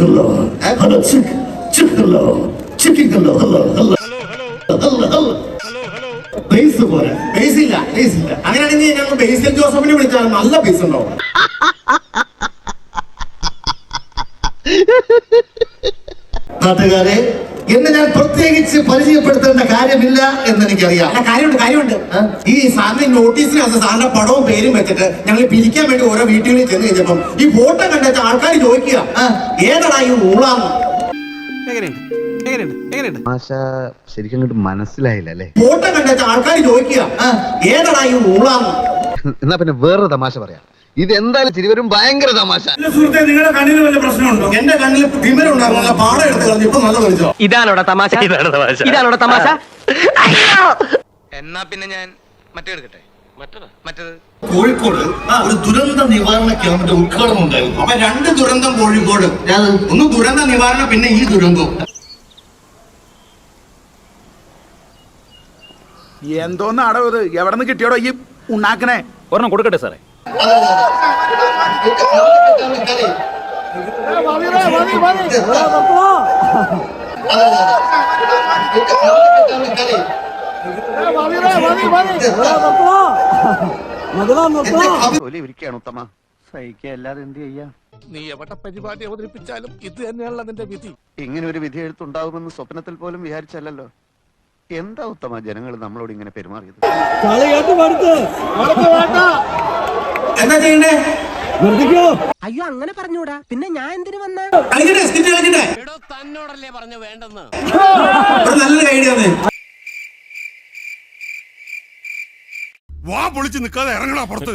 hello. Hello, chick. Chick, hello. Chicken, hello. Hello, hello. Hello, hello. Base പോലെ base ഇല്ല അങ്ങനെയാണെങ്കിൽ ഞങ്ങൾ ബേസിൽ ജോസഫിനെ വിളിച്ചാൽ നല്ല ബേസ് ഉണ്ടാവും. നാട്ടുകാരെ, എന്നെ ഞാൻ പ്രത്യേകിച്ച് പരിചയപ്പെടുത്തേണ്ട കാര്യമില്ല എന്ന് എനിക്കറിയാം. കാര്യമുണ്ട്. ഈ സാറിന് നോട്ടീസിനകത്ത് സാറിന്റെ പടവും പേരും വെച്ചിട്ട് ഞങ്ങൾ പിരിക്കാൻ വേണ്ടി ഓരോ വീട്ടുകളിൽ ചെന്ന് കഴിഞ്ഞപ്പം ഈ ഫോട്ടോ കണ്ടെച്ച ആൾക്കാർ ചോദിക്കുക ഏതാടാ ഈ ഊളാന്ന്. ശരിക്കും മനസ്സിലായില്ല അല്ലേ? ഫോട്ടോ കണ്ടെച്ച ആൾക്കാർ ചോദിക്കുക ഏതാടാ ഈ ഊളാന്ന്. എന്നാ പിന്നെ വേറൊരു തമാശ പറയാം. ഇത് എന്തായാലും ചിരിവരും ഭയങ്കര തമാശ. നിങ്ങളുടെ കണ്ണിൽ വല്ല പ്രശ്നമുണ്ടോ? എന്റെ കണ്ണിൽ തിമിരുണ്ടായിരുന്നു, പാടം എടുത്ത് കളഞ്ഞു. ഇപ്പൊ നല്ല കളിച്ചോ? ഇതാണോടാ തമാശ? എന്നാ പിന്നെ ഞാൻ മറ്റേ എടുക്കട്ടെ. മറ്റേത് കോഴിക്കോട് ഒരു ദുരന്ത നിവാരണ ക്യാമ്പിന്റെ ഉദ്ഘാടനം ഉണ്ടായിരുന്നു. അപ്പൊ 2 ദുരന്തം കോഴിക്കോട്. ഒന്ന് ദുരന്ത നിവാരണം, പിന്നെ ഈ ദുരന്തവും. എന്തോന്നാടോ ഇത്? എവിടെ നിന്ന് കിട്ടിയോടോ ഈ ഉണ്ടാക്കണേ? ഒരെണ്ണം കൊടുക്കട്ടെ സാറേ. ഉത്തമ സഹിക്കല്ലാതെ എന്ത് ചെയ്യാ? നീ എവിടെ പരിപാടി അവതരിപ്പിച്ചാലും ഇത് തന്നെയാണല്ലോ നിന്റെ വിധി. ഇങ്ങനെ ഒരു വിധി എഴുത്തുണ്ടാവുമെന്ന് സ്വപ്നത്തിൽ പോലും വിചാരിച്ചല്ലോ. എന്താ ഉത്തമ ജനങ്ങൾ നമ്മളോട് ഇങ്ങനെ പെരുമാറിയത്? എന്താ ചെയ്യണ്ടേ? അയ്യോ അങ്ങനെ പറഞ്ഞൂടാ, പിന്നെ ഞാൻ എന്തിനു വന്ന? തന്നോടല്ലേ പറഞ്ഞു വേണ്ടെന്ന്. നല്ലൊരു ഐഡിയ. വാ പൊളിച്ച് നിൽക്കാതെ ഇറങ്ങണ പുറത്ത്.